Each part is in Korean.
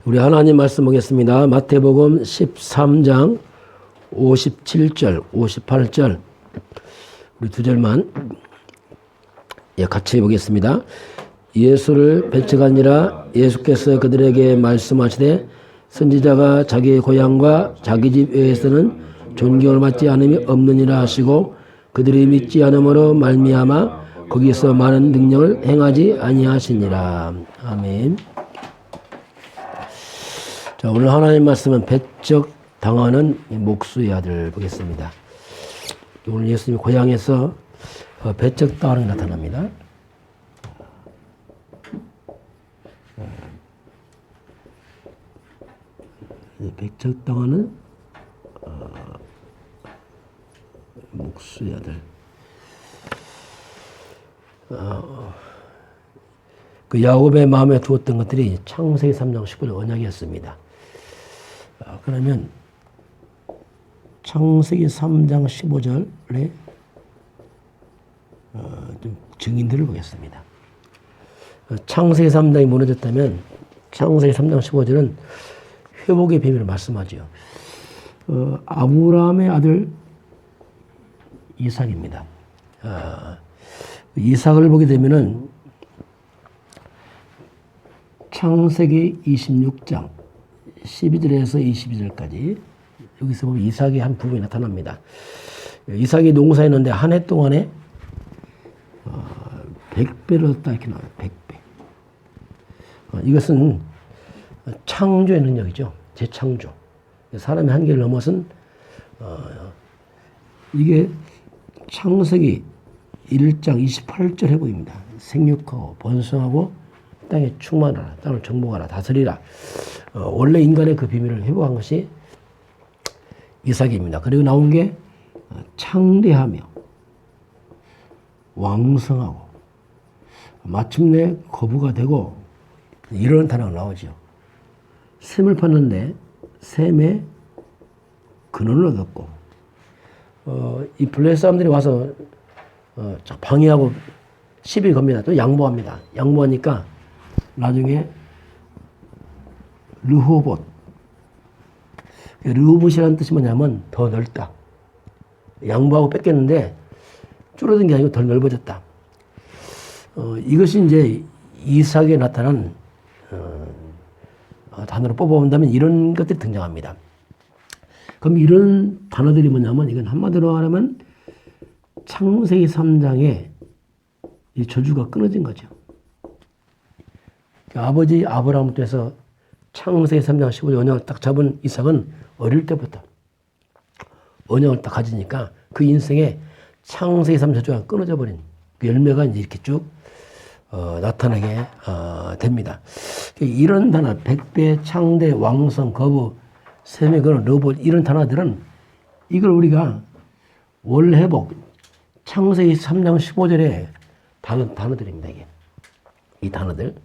우리 하나님 말씀 보겠습니다. 마태복음 13장 57절, 58절 우리 두 절만 같이 보겠습니다. 예수를 배척하니라. 예수께서 그들에게 말씀하시되 선지자가 자기의 고향과 자기 집 외에서는 존경을 받지 않음이 없느니라 하시고 그들이 믿지 않음으로 말미암아 거기서 많은 능력을 행하지 아니하시니라. 아멘. 자, 오늘 하나님 말씀은 배척 당하는 목수의 아들 보겠습니다. 오늘 예수님 고향에서 배척 당하는 게 나타납니다. 배척 당하는 목수의 아들. 그 야곱의 마음에 두었던 것들이 창세기 3장 19절 언약이었습니다. 그러면 창세기 3장 15절에 좀 증인들을 보겠습니다. 창세기 3장이 무너졌다면 창세기 3장 15절은 회복의 비밀을 말씀하죠. 아브라함의 아들 이삭입니다. 이삭을 보게 되면은 창세기 26장 12절에서 22절까지 여기서 보면 이삭의 한 부분이 나타납니다. 이삭이 농사했는데 한 해 동안에 100배를 얻었다 이렇게 나와요. 100배. 이것은 창조의 능력이죠. 재창조. 사람의 한계를 넘어선 이게 창세기 1장 28절에 보입니다. 생육하고 번성하고 땅에 충만하라. 땅을 정복하라. 다스리라. 원래 인간의 그 비밀을 회복한 것이 이삭입니다. 그리고 나온 게 창대하며 왕성하고 마침내 거부가 되고 이런 단어가 나오죠. 샘을 팠는데 샘에 근원을 얻었고 이 블레셋 사람들이 와서 방해하고 시비 겁니다. 또 양보합니다. 양보하니까 나중에 르호봇. 르호봇이라는 뜻이 뭐냐면 더 넓다. 양보하고 뺏겼는데 줄어든 게 아니고 더 넓어졌다. 이것이 이제 이삭에 나타난 단어로 뽑아본다면 이런 것들이 등장합니다. 그럼 이런 단어들이 뭐냐면 이건 한마디로 말하면 창세기 3장에 이 저주가 끊어진 거죠. 아버지 아브라함부터 해서 창세기 3장 15절 언약을 딱 잡은 이삭은 어릴 때부터 언약을 딱 가지니까 그 인생에 창세기 3장 저주가 끊어져 버린 그 열매가 이제 이렇게 쭉 나타나게 됩니다. 이런 단어, 백배, 창대, 왕성, 거부, 샘의 그런 로봇 이런 단어들은 이걸 우리가 원회복 창세기 3장 15절에 단어들입니다. 이게 이 단어들.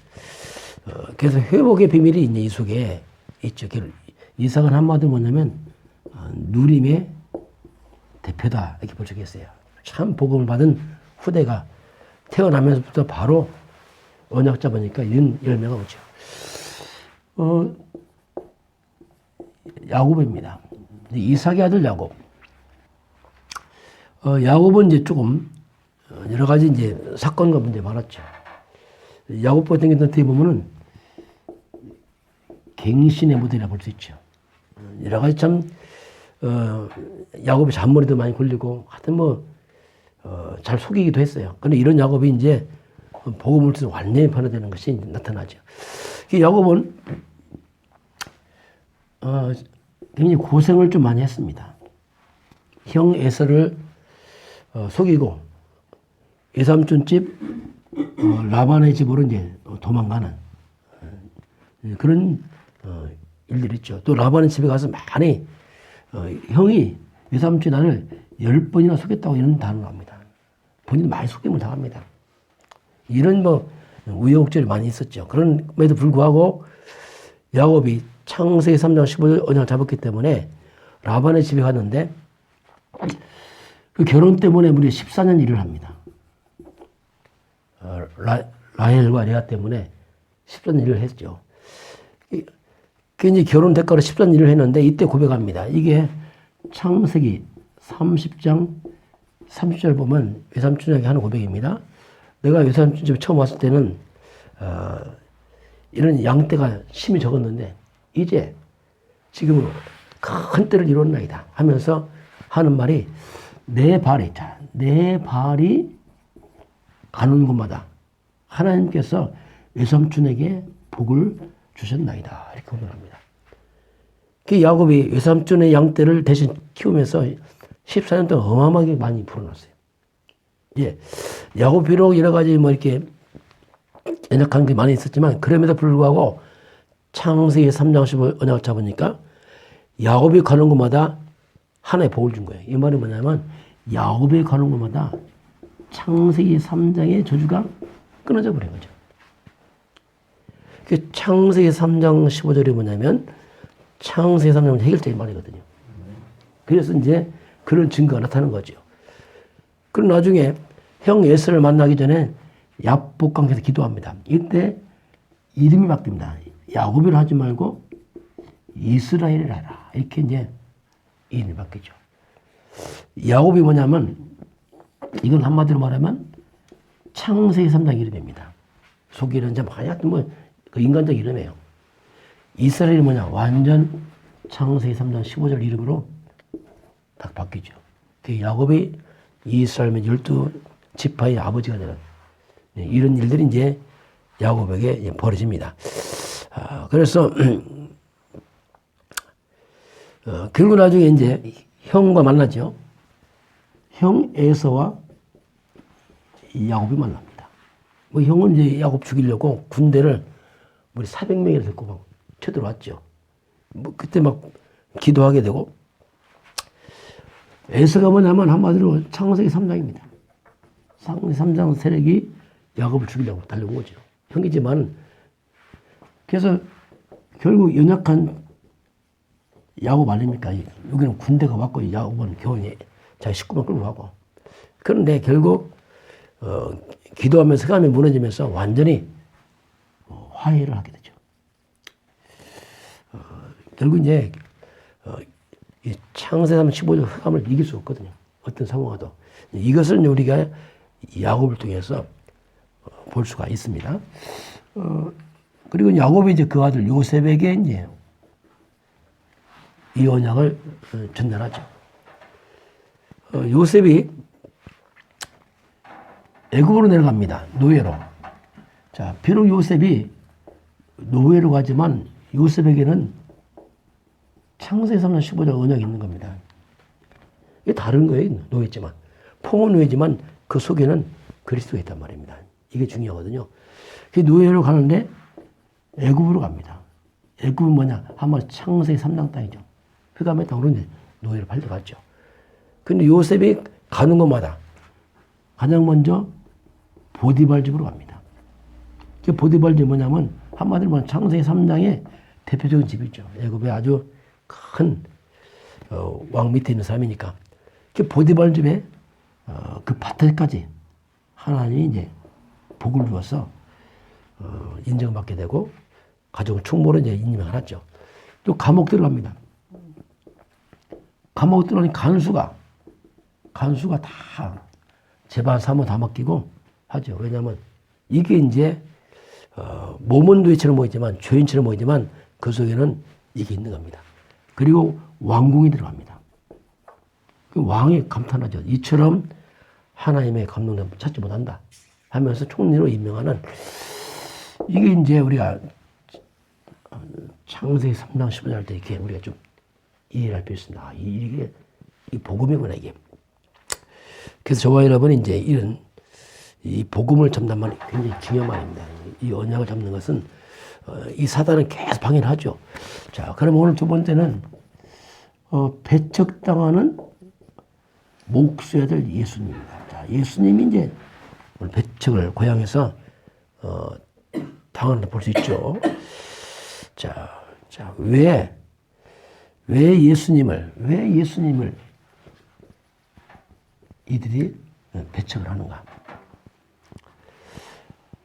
그래서 회복의 비밀이 이제 이 속에 있죠. 이삭은 한마디로 뭐냐면 누림의 대표다 이렇게 볼 수 있겠어요. 참 복음을 받은 후대가 태어나면서부터 바로 언약 잡으니까 이런 열매가 오죠. 야곱입니다. 이삭의 아들 야곱. 야곱은 이제 조금 여러 가지 이제 사건과 문제 많았죠. 야곱 같은 경우는 어떻게 보면은 갱신의 모델이라 볼 수 있죠. 여러 가지 참 야곱이 잔머리도 많이 굴리고 하여튼 잘 속이기도 했어요. 그런데 이런 야곱이 이제 복음을 통해서 완전히 변화되는 것이 나타나죠. 야곱은 굉장히 고생을 좀 많이 했습니다. 형 에서를 속이고 외삼촌 집 라반의 집으로 이제 도망가는 그런 일들이 있죠. 또 라반의 집에 가서 많이 형이 외삼촌 나를 10번이나 속였다고 이런 단어가 나옵니다. 본인 많이 속임을 당합니다. 이런 우여곡절이 많이 있었죠. 그럼에도 불구하고 야곱이 창세기 3장 15절 언약을 잡았기 때문에 라반의 집에 갔는데 그 결혼 때문에 무려 14년 일을 합니다. 라헬과 레아 때문에 14년 일을 했죠. 이제 결혼 대가로 14일을 했는데 이때 고백합니다. 이게 창세기 30장 30절 보면 외삼촌에게 하는 고백입니다. 내가 외삼촌 집에 처음 왔을 때는 이런 양떼가 심히 적었는데 이제 지금은 큰 떼를 이뤘나이다 하면서 하는 말이 내 발이 가는 곳마다 하나님께서 외삼촌에게 복을 주셨나이다 이렇게 고백합니다. 그 야곱이 외삼촌의 양떼를 대신 키우면서 14년 동안 어마어마하게 많이 불어났어요. 예, 야곱 비록 여러 가지 뭐 이렇게 연약한 게 많이 있었지만 그럼에도 불구하고 창세기 3장 15 언약을 잡으니까 야곱이 가는 곳마다 하나의 복을 준 거예요. 이 말이 뭐냐면 야곱이 가는 곳마다 창세기 3장의 저주가 끊어져 버린 거죠. 그 창세기 3장 15절이 뭐냐면 창세기 3장은 해결적인 말이거든요. 그래서 이제 그런 증거가 나타나는 거죠. 그럼 나중에 형 에서를 만나기 전에 야복강에서 기도합니다. 이때 이름이 바뀝니다. 야곱이라 하지 말고 이스라엘이라 하라. 이렇게 이제 이름이 바뀌죠. 야곱이 뭐냐면 이건 한마디로 말하면 창세기 3장 이름입니다. 속이는 점 하여튼 뭐 그 인간적 이름이에요. 이스라엘이 뭐냐 완전 창세기 3장 15절 이름으로 딱 바뀌죠. 그 야곱이 이스라엘 12지파의 아버지가 되는 이런 일들이 이제 야곱에게 벌어집니다. 그래서 결국 나중에 이제 형과 만나죠. 형 에서와 야곱이 만납니다. 뭐 형은 이제 야곱 죽이려고 군대를 우리 400명이나 데리고 막 쳐들어왔죠. 뭐 그때 막 기도하게 되고 에서가 뭐냐면 한마디로 창세기 3장입니다. 창세기 3장 세력이 야곱을 죽이려고 달려온 거죠. 형이지만 그래서 결국 연약한 야곱 아닙니까? 여기는 군대가 왔고 야곱은 교원이 자기 식구만 끌고 가고 그런데 결국 기도하면서 흑암이 무너지면서 완전히 화해를 하게 되죠. 결국 이제 창세기 15절 흑암을 이길 수 없거든요. 어떤 상황에도. 이것을 우리가 야곱을 통해서 볼 수가 있습니다. 그리고 야곱이 이제 그 아들 요셉에게 이제 이 언약을 전달하죠. 요셉이 애굽으로 내려갑니다. 노예로. 자, 비록 요셉이 노예로 가지만 요셉에게는 창세기 3장 15절 언약이 있는 겁니다. 이게 다른 거예요. 노예지만. 폼은 노예지만 그 속에는 그리스도가 있단 말입니다. 이게 중요하거든요. 그 노예로 가는데 애굽으로 갑니다. 애굽은 뭐냐? 한마디 창세기 3장 땅이죠. 흑암의 땅으로 이제 노예로 팔려갔죠. 근데 요셉이 가는 곳마다 가장 먼저 보디발 집으로 갑니다. 그 보디발 집이 뭐냐면 한마디로 말하면 창세기 3장의 대표적인 집이죠. 애굽의 아주 큰 왕 밑에 있는 사람이니까. 그 보디발 집에 그 밭에까지 하나님이 이제 복을 주어서 인정받게 되고 가족을 충분히 이제 인정을 하죠. 또 감옥 들어갑니다. 감옥 들어가니 간수가 다 재반 사무 다 맡기고 하죠. 왜냐하면 이게 이제 몸은 노예처럼 보이지만 죄인처럼 보이지만 그 속에는 이게 있는 겁니다. 그리고 왕궁이 들어갑니다. 그 왕이 감탄하죠. 이처럼 하나님의 감동을 찾지 못한다 하면서 총리로 임명하는 이게 이제 우리가 창세기 3장 15절 할 때 이렇게 우리가 좀 이해를 할 필요 있습니다. 이게 복음이구나 이게. 그래서 저와 여러분이 이제 이런 이 복음을 잡는 말이 굉장히 중요한 말입니다. 이 언약을 잡는 것은 이 사단은 계속 방해를 하죠. 자, 그럼 오늘 두 번째는 배척당하는 목수아들 예수님입니다. 자, 예수님이 이제 오늘 배척을 고향에서 당하는 걸 볼 수 있죠. 자, 왜 예수님을 이들이 배척을 하는가?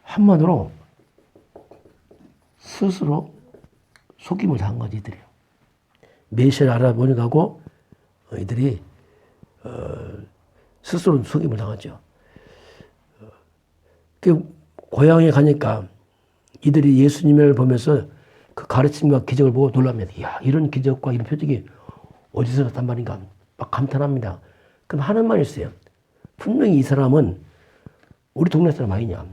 한마디로 스스로 속임을 당한 거지, 이들이. 메시아를 알아보려고 이들이 스스로 속임을 당하죠. 고향에 가니까 이들이 예수님을 보면서 그 가르침과 기적을 보고 놀랍니다. 이야, 이런 기적과 이런 표적이 어디서 났단 말인가? 막 감탄합니다. 그럼 하는 말이 있어요. 분명히 이 사람은 우리 동네 사람 아니냐?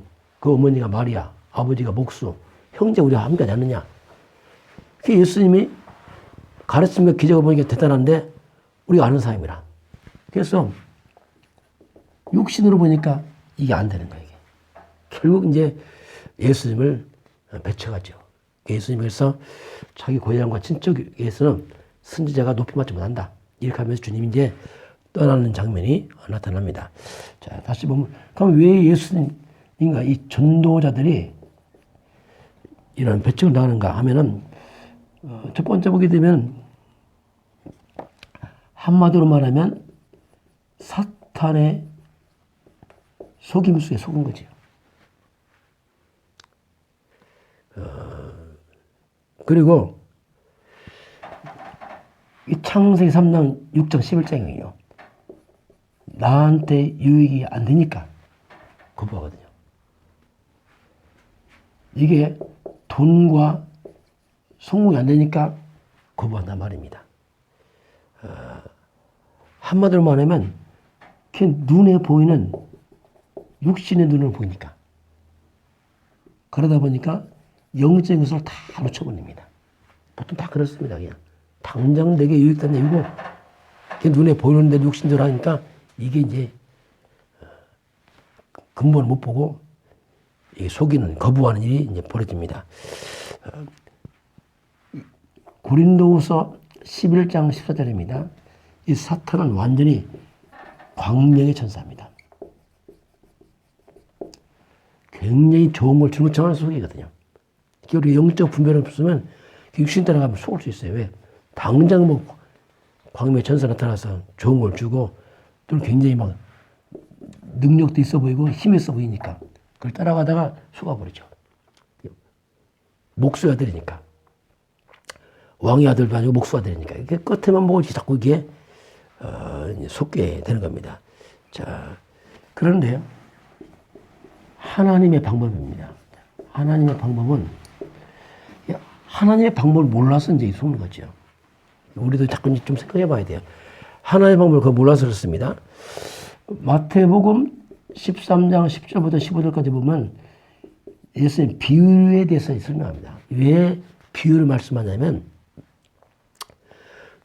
그 어머니가 마리아, 아버지가 목수, 형제 우리가 함께하지 않느냐? 그 예수님이 가르침과 기적을 보니까 대단한데 우리가 아는 사람이라. 그래서 육신으로 보니까 이게 안 되는 거예요. 결국 이제 예수님을 배척하죠. 예수님께서 자기 고향과 친척에서는 선지자가 높이 받지 못한다. 이렇게 하면서 주님이 이제 떠나는 장면이 나타납니다. 자, 다시 보면, 그럼 왜 예수님인가 이 전도자들이 이런 배척을 당하는가 하면은, 첫 번째 보게 되면, 한마디로 말하면 사탄의 속임수에 속은 거죠. 그리고 이 창세기 3장 6장 11장이에요. 나한테 유익이 안 되니까 거부하거든요. 이게 돈과 성공이 안 되니까 거부한단 말입니다. 한마디로 말하면 그냥 눈에 보이는 육신의 눈으로 보이니까 그러다 보니까 영적인 것을 다 놓쳐버립니다. 보통 다 그렇습니다. 그냥 당장 내게 유익된 얘기고 눈에 보이는데 육신대로 하니까 이게 이제 근본을 못 보고 속이는 거부하는 일이 이제 벌어집니다. 고린도후서 11장 14절입니다. 이 사탄은 완전히 광명의 천사입니다. 굉장히 좋은 걸 주무창하는 속이거든요. 우리 영적 분별이 없으면 육신 따라가면 속을 수 있어요. 왜? 당장 뭐 광명의 천사 나타나서 좋은 걸 주고 또 굉장히 막 능력도 있어 보이고 힘이 있어 보이니까 그걸 따라가다가 속아버리죠. 목수 아들이니까. 왕의 아들도 아니고 목수 아들이니까. 이게 끝에만 보고 자꾸 이게 속게 되는 겁니다. 자, 그런데요. 하나님의 방법입니다. 하나님의 방법은 하나님의 방법을 몰라서 이제 속는 거죠. 우리도 자꾸 좀 생각해 봐야 돼요. 하나님의 방법을 그걸 몰라서 그렇습니다. 마태복음 13장 10절부터 15절까지 보면 예수님 비유에 대해서 설명합니다. 왜 비유를 말씀하냐면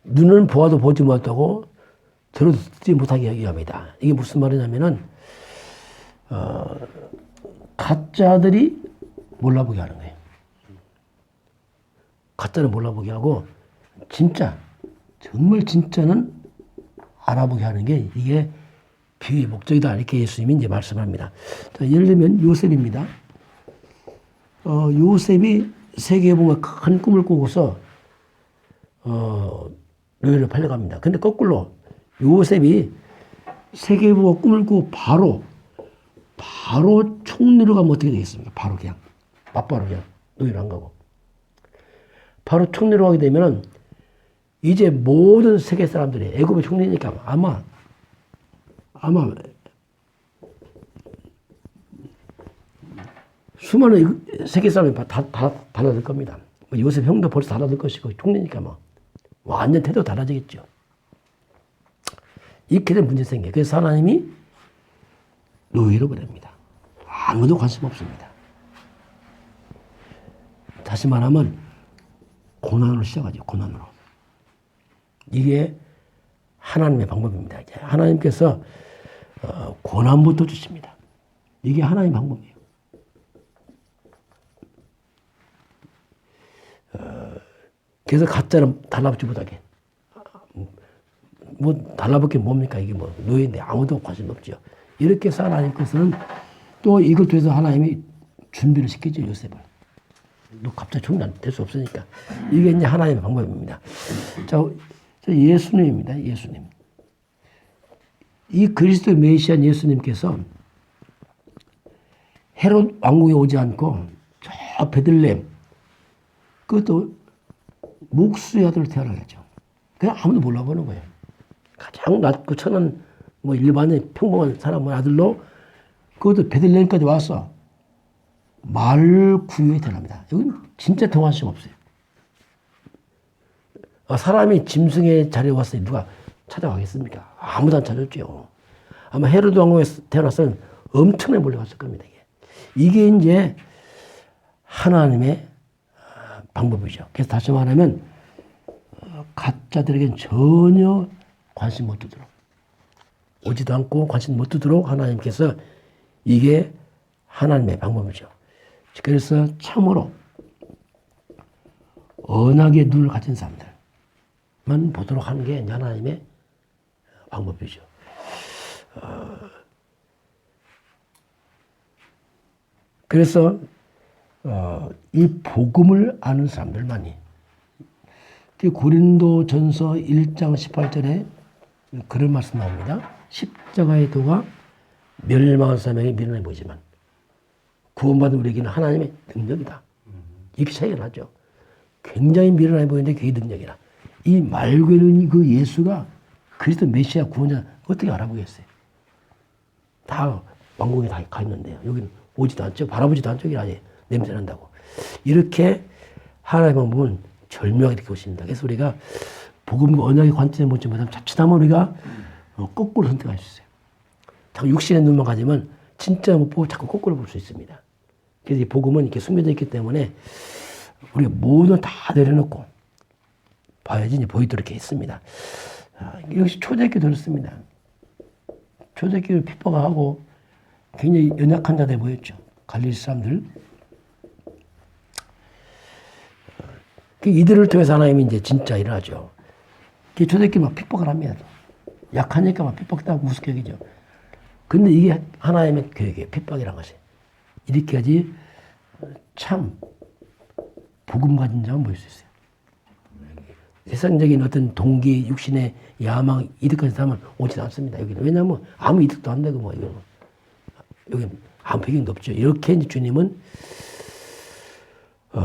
눈은 보아도 보지 못하고 들어도 듣지 못하게 하기 위함이다. 이게 무슨 말이냐면은 가짜들이 몰라보게 하는 거예요. 가짜는 몰라보게 하고 진짜 정말 진짜는 알아보게 하는 게 이게 비유의 목적이다. 이렇게 예수님이 이제 말씀합니다. 자, 예를 들면 요셉입니다. 요셉이 세계보가 큰 꿈을 꾸고서 노예로 팔려갑니다. 근데 거꾸로 요셉이 세계보가 꿈을 꾸고 바로 총리로 가면 어떻게 되겠습니까? 바로 그냥 맞바로 그냥 노예로 안 가고 바로 총리로 가게 되면은 이제 모든 세계 사람들이 애굽의 총리니까 아마 수많은 세계 사람이 다 달라질 겁니다. 요셉 형도 벌써 달라질 것이고 총리니까 뭐 완전 태도 달라지겠죠. 이렇게 된 문제 생겨요. 그래서 하나님이 노예로 보냅니다. 아무도 관심 없습니다. 다시 말하면 고난으로 시작하죠. 고난으로. 이게 하나님의 방법입니다. 하나님께서 고난부터 주십니다. 이게 하나님의 방법이에요. 그래서 가짜는 달라붙지 못하게. 뭐 달라붙게 뭡니까? 이게 뭐 노예인데 아무도 관심 없죠. 이렇게 해서 하나님께서는 또 이걸 통해서 하나님이 준비를 시키죠. 요셉을. 너 갑자기 총리 될 수 없으니까. 이게 이제 하나님의 방법입니다. 자, 예수님입니다. 예수님. 이 그리스도 메시아 예수님께서 헤롯 왕궁에 오지 않고 저 베들레헴 그것도 목수의 아들로 태어나겠죠. 그냥 아무도 몰라보는 거예요. 가장 낮고 천한 뭐 일반의 평범한 사람의 아들로 그것도 베들레헴까지 와서 말 구유에 태어납니다. 여기는 진짜 통화심 없어요. 사람이 짐승의 자리에 왔으니 누가 찾아가겠습니까? 아무도 안 찾았죠. 아마 헤로드 왕국에 태어났으면 엄청나게 몰려갔을 겁니다. 이게 이제 하나님의 방법이죠. 그래서 다시 말하면 가짜들에게는 전혀 관심 못 두도록, 오지도 않고 관심 못 두도록 하나님께서, 이게 하나님의 방법이죠. 그래서 참으로 언약의 눈을 가진 사람들만 보도록 하는 게 하나님의 방법이죠. 그래서 이 복음을 아는 사람들만이, 고린도전서 1장 18절에 그런 말씀 나옵니다. 십자가의 도가 멸망한 사람에게 미련해 보이지만 구원받은 우리에게는 하나님의 능력이다. 이렇게 차이가 나죠. 굉장히 미련해 보이는데 그게 능력이다. 이 말고는 그 예수가 그리스도 메시아 구원자 어떻게 알아보겠어요? 다 왕궁에 다 가 있는데요. 여기는 오지도 않죠. 바라보지도 않죠. 아예 냄새 난다고. 이렇게 하나님의 방법은 절묘하게 이렇게 오십니다. 그래서 우리가 복음과 언약의 관점에 보지 못하면 자칫하면 우리가 거꾸로 선택할 수 있어요. 자꾸 육신의 눈만 가지면 진짜 못 보고 자꾸 거꾸로 볼 수 있습니다. 그래서 이 복음은 이렇게 숨겨져 있기 때문에 우리가 모든 다 내려놓고 봐야지 이제 보이도록 이렇게 했습니다. 역시 초대교도 그렇습니다. 초대교를 핍박하고 굉장히 연약한 자들 보였죠. 갈릴리 사람들. 이들을 통해서 하나님이 이제 진짜 일하죠. 초대교회 막 핍박을 합니다. 약하니까 막 핍박하고 우습게 여기죠. 근데 이게 하나님의 계획이에요. 핍박이란 것이. 이렇게까지 참 복음 가진 자만 보일 수 있어요. 세상적인 어떤 동기, 육신의 야망, 이득까지 사면 오지 않습니다. 여기는. 왜냐하면 아무 이득도 안 되고 이거는. 여기는 아무 배경도 없죠. 이렇게 이제 주님은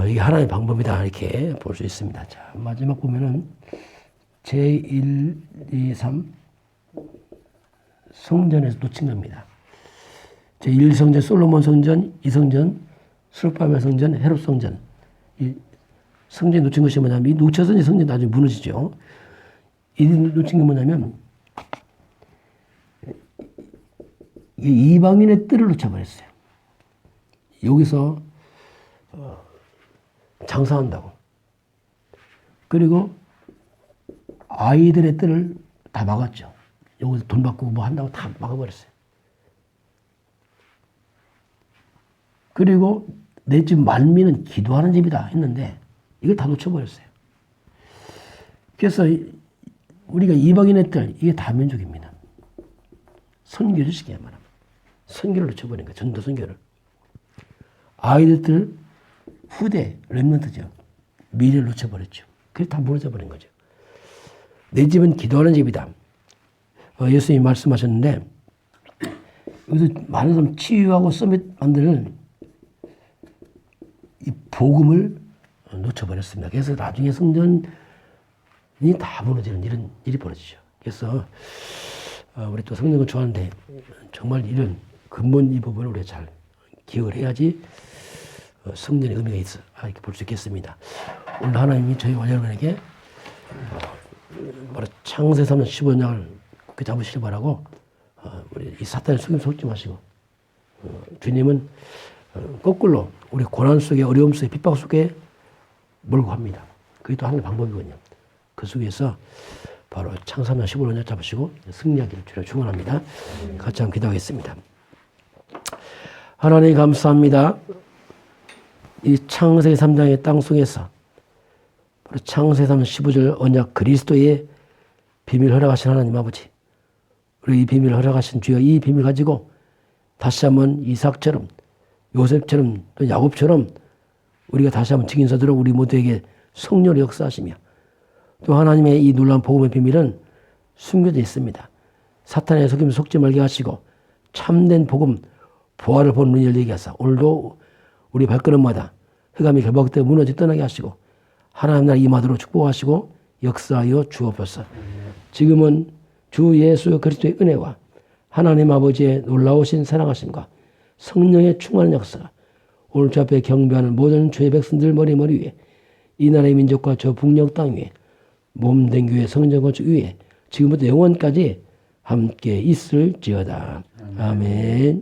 이게 하나님의 방법이다. 이렇게 볼 수 있습니다. 자, 마지막 보면은 제1, 2, 3 성전에서 놓친 겁니다. 제1성전, 솔로몬 성전, 2성전, 스룹바벨 성전, 헤롯 성전. 이 성전이 놓친 것이 뭐냐면, 이 놓쳐서 이제 성전이 나중에 무너지죠. 이 놓친 게 뭐냐면, 이방인의 뜰을 놓쳐버렸어요. 여기서 장사한다고. 그리고 아이들의 뜰을 다 막았죠. 여기서 돈 받고 뭐 한다고 다 막아버렸어요. 그리고 내 집 만민은 기도하는 집이다 했는데 이걸 다 놓쳐버렸어요. 그래서 우리가 이방인의 뜰, 이게 다민족입니다. 선교 주식이야 말하면. 선교를 놓쳐버린 거야. 전도 선교를. 아이들 뜰, 후대, 렘넌트죠. 미래를 놓쳐버렸죠. 그래서 다 무너져버린 거죠. 내 집은 기도하는 집이다. 예수님이 말씀하셨는데, 여기서 많은 사람 치유하고 서밋 만드는 이 복음을 놓쳐버렸습니다. 그래서 나중에 성전이 다 무너지는 이런 일이 벌어지죠. 그래서 우리 또 성경을 좋아하는데 정말 이런 근본 이 부분을 우리가 잘 기억을 해야지 성전의 의미가 있어 이렇게 볼 수 있겠습니다. 오늘 하나님이 저희와 여러분에게 바로 창세 3년 15년을 굳게 잡으시길 바라고, 우리 이 사탄의 속임 속지 마시고, 주님은 거꾸로 우리 고난 속에, 어려움 속에, 핍박 속에 몰고 갑니다. 그게 또 하나의 방법이거든요. 그 속에서 바로 창세 3년 15년 잡으시고 승리하기를 주로 축원합니다. 같이 한번 기도하겠습니다. 하나님 감사합니다. 이 창세기 3장의 땅 속에서 바로 창세기 3장 15절 언약 그리스도의 비밀 허락하신 하나님 아버지, 우리 이 비밀 허락하신 주여, 이 비밀 가지고 다시 한번 이삭처럼, 요셉처럼, 또 야곱처럼 우리가 다시 한번 증인 서도록 우리 모두에게 성령을 역사하시며, 또 하나님의 이 놀라운 복음의 비밀은 숨겨져 있습니다. 사탄의 속임에 속지 말게 하시고 참된 복음, 부활을 보는 눈이 열리게 하사 오늘도 우리 발걸음마다 흑암이 결박되어 무너져 떠나게 하시고 하나님 나라 임하도록 축복하시고 역사하여 주옵소서. 지금은 주 예수 그리스도의 은혜와 하나님 아버지의 놀라우신 사랑하심과 성령의 충만한 역사가 오늘 주 앞에 경배하는 모든 주의 백성들 머리 위에 이 나라의 민족과 저 북녘 땅 위에 몸된 교회 성전 건축 위에 지금부터 영원까지 함께 있을지어다. 아멘.